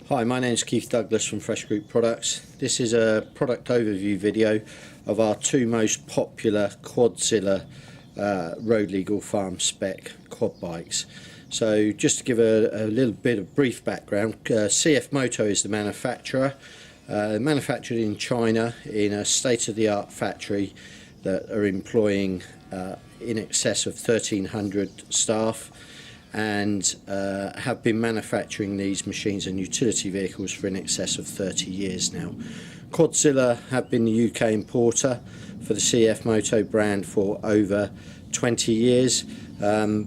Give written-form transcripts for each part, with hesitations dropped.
Hi, my name is Keith Douglas from Fresh Group Products. This is a product overview video of our two most popular Quadzilla road legal farm spec quad bikes. So just to give a little bit of brief background, CF Moto is the manufacturer, manufactured in China in a state-of-the-art factory that are employing in excess of 1,300 staff, and have been manufacturing these machines and utility vehicles for in excess of 30 years now. Quadzilla have been the UK importer for the CF Moto brand for over 20 years.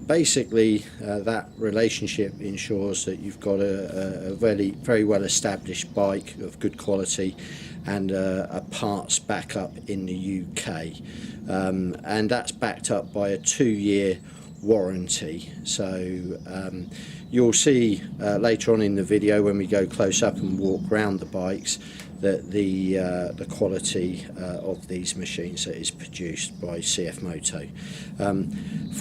Basically, that relationship ensures that you've got a very well established bike of good quality and a parts backup in the UK, and that's backed up by a 2-year warranty. So you'll see later on in the video, when we go close up and walk around the bikes, that the quality of these machines that is produced by CF Moto.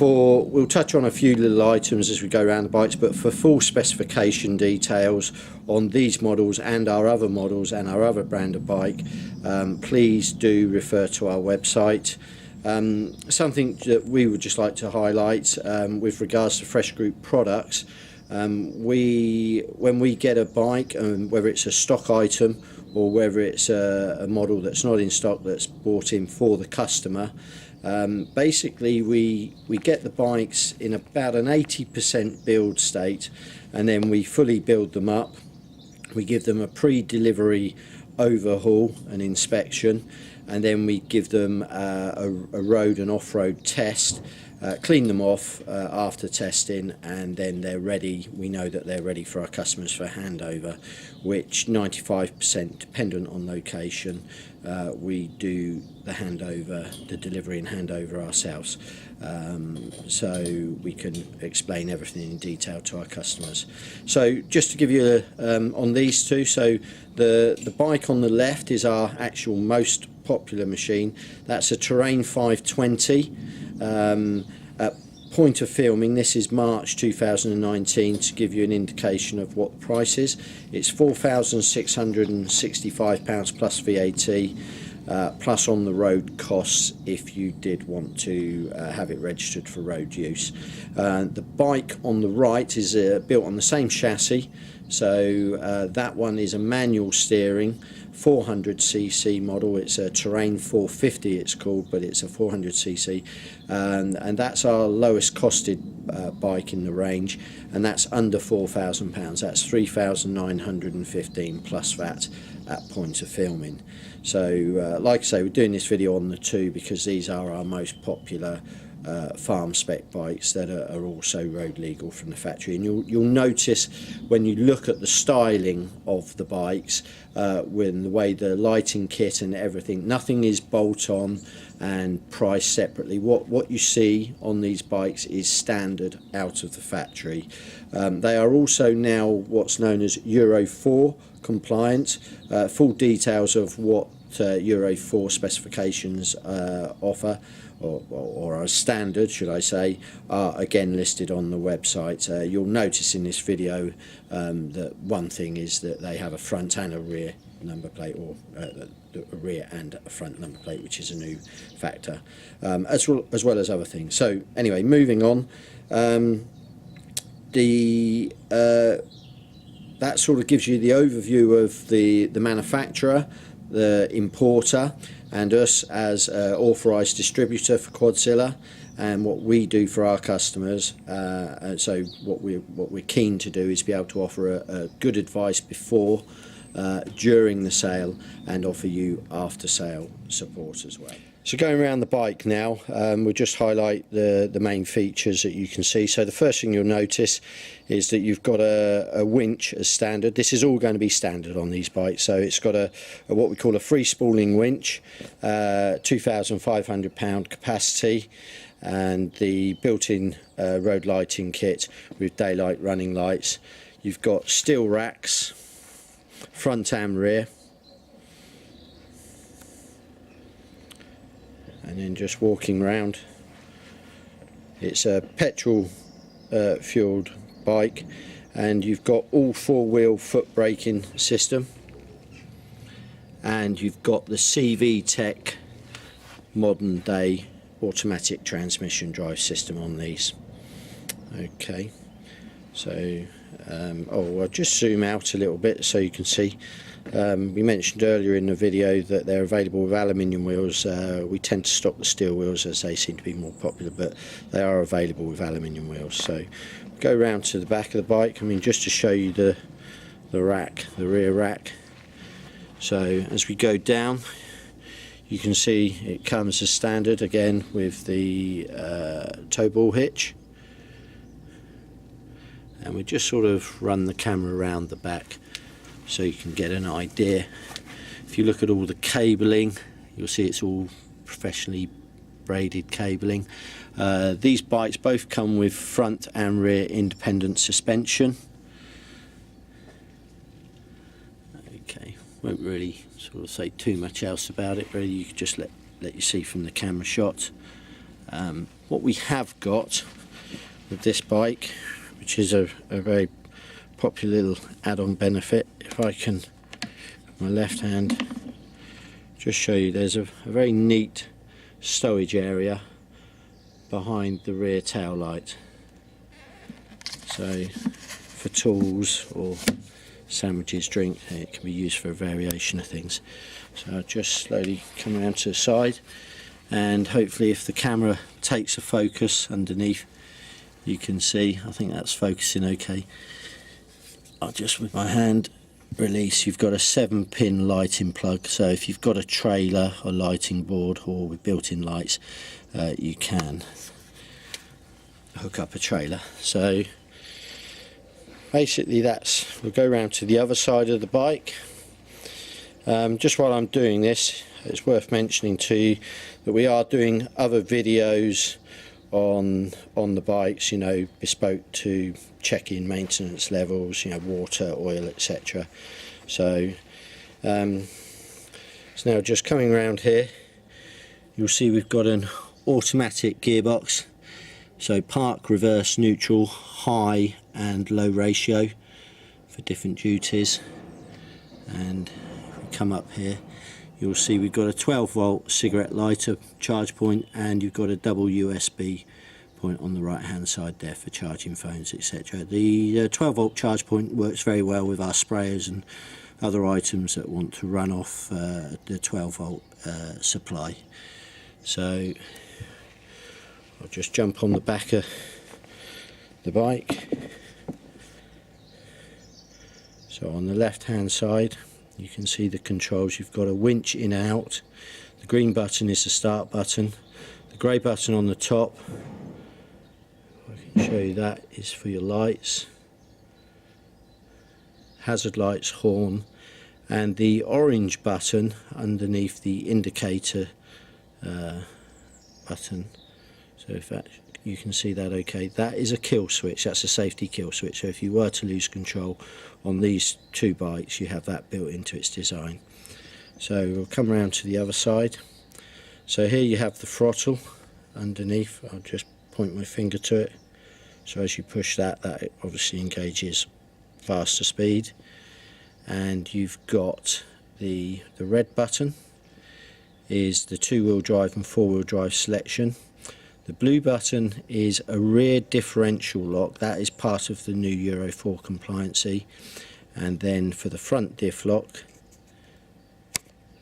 We'll touch on a few little items as we go around the bikes, but for full specification details on these models and our other models and our other brand of bike, please do refer to our website. Something that we would just like to highlight with regards to Fresh Group Products, when we get a bike, whether it's a stock item or whether it's a model that's not in stock that's bought in for the customer, basically we get the bikes in about an 80% build state, and then we fully build them up. We give them a pre-delivery overhaul and inspection, and then we give them a road and off-road test, clean them off after testing, and then they're ready. We know that they're ready for our customers for handover, which 95% dependent on location. We do the delivery and handover ourselves, so we can explain everything in detail to our customers. So just to give you on these two, so the bike on the left is our actual most popular machine. That's a Terrain 520. At point of filming, this is March 2019, to give you an indication of what the price is. It's £4,665 plus VAT, plus on the road costs if you did want to have it registered for road use. The bike on the right is built on the same chassis, so that one is a manual steering 400cc model. It's a Terrain 450 it's called, but it's a 400cc, and that's our lowest costed bike in the range, and that's under £4,000. That's 3,915 plus VAT at point of filming. So like I say, we're doing this video on the two because these are our most popular farm spec bikes that are also road legal from the factory. And you'll notice when you look at the styling of the bikes, when the way the lighting kit and everything, nothing is bolt on and priced separately. What you see on these bikes is standard out of the factory. They are also now what's known as Euro 4 compliant. Full details of what Euro 4 specifications offer, or are standard, should I say, are again listed on the website. You'll notice in this video that one thing is that they have a front and a rear number plate, or a rear and a front number plate, which is a new factor, as well as other things. So anyway, moving on, that sort of gives you the overview of the manufacturer, the importer, and us as authorised distributor for Quadzilla, and what we do for our customers. So what we're keen to do is be able to offer a good advice before, during the sale, and offer you after sale support as well. So going around the bike now, we'll just highlight the main features that you can see. So the first thing you'll notice is that you've got a winch as standard. This is all going to be standard on these bikes. So it's got a what we call a free spooling winch, 2,500 pound capacity, and the built-in road lighting kit with daylight running lights. You've got steel racks, front and rear. And then just walking around, it's a petrol fueled bike, and you've got all four-wheel foot braking system, and you've got the CV Tech modern day automatic transmission drive system on these. Okay, so I'll just zoom out a little bit so you can see. We mentioned earlier in the video that they're available with aluminium wheels. We tend to stock the steel wheels as they seem to be more popular, but they are available with aluminium wheels. So go round to the back of the bike, I mean, just to show you the rack, the rear rack. So as we go down, you can see it comes as standard again with the tow ball hitch, and we just sort of run the camera around the back so you can get an idea. If you look at all the cabling, you'll see it's all professionally braided cabling. These bikes both come with front and rear independent suspension. Okay, won't really sort of say too much else about it, really. You could just let you see from the camera shot. What we have got with this bike, which is a very popular little add-on benefit, if I can, with my left hand, just show you, there's a very neat stowage area behind the rear tail light. So for tools or sandwiches, drink, it can be used for a variation of things. So I'll just slowly come around to the side, and hopefully if the camera takes a focus underneath, you can see, I think that's focusing okay. I'll just with my hand release. You've got a 7-pin lighting plug, so if you've got a trailer or lighting board or with built-in lights, you can hook up a trailer. So basically we'll go around to the other side of the bike. Just while I'm doing this, it's worth mentioning to you that we are doing other videos on the bikes, you know, bespoke to check-in maintenance levels, you know, water, oil, etc. So now just coming around here, you'll see we've got an automatic gearbox, so park, reverse, neutral, high and low ratio for different duties. And if we come up here, you'll see we've got a 12-volt cigarette lighter charge point, and you've got a double USB point on the right hand side there for charging phones, etc. The 12-volt charge point works very well with our sprayers and other items that want to run off the 12-volt supply. So I'll just jump on the back of the bike. So on the left hand side, you can see the controls. You've got a winch in and out. The green button is the start button. The grey button on the top, I can show you, that is for your lights, hazard lights, horn, and the orange button underneath the indicator button. So if that, you can see that okay, that is a kill switch, that's a safety kill switch. So if you were to lose control on these two bikes, you have that built into its design. So we'll come around to the other side. So here you have the throttle underneath. I'll just point my finger to it. So as you push that, that obviously engages faster speed. And you've got the red button is the 2-wheel drive and 4-wheel drive selection. The blue button is a rear differential lock. That is part of the new Euro 4 compliancy. And then for the front diff lock,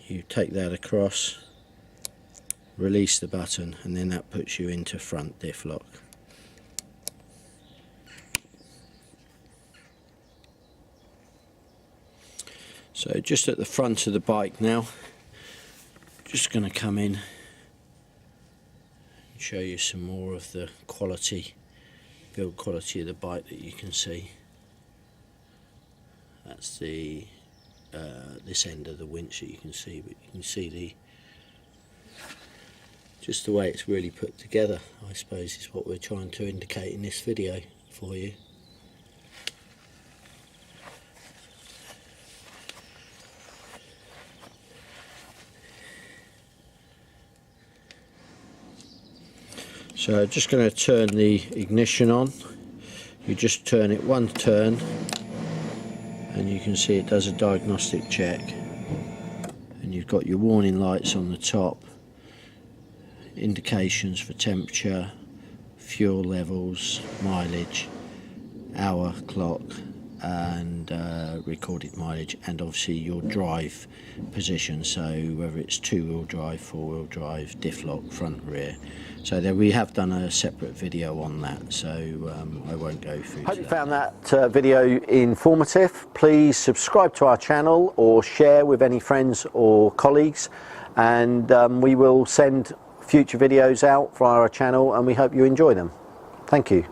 you take that across, release the button, and then that puts you into front diff lock. So just at the front of the bike now, just going to come in and show you some more of the quality, build quality of the bike that you can see. That's the this end of the winch that you can see, but you can see just the way it's really put together, I suppose, is what we're trying to indicate in this video for you. So just going to turn the ignition on. You just turn it one turn and you can see it does a diagnostic check, and you've got your warning lights on the top, indications for temperature, fuel levels, mileage, hour clock, and recorded mileage, and obviously your drive position, so whether it's 2-wheel drive, 4-wheel drive, diff lock, front, rear. So there, we have done a separate video on that, so I won't go through. Hope you found that video informative. Please subscribe to our channel or share with any friends or colleagues, and we will send future videos out via our channel, and we hope you enjoy them. Thank you.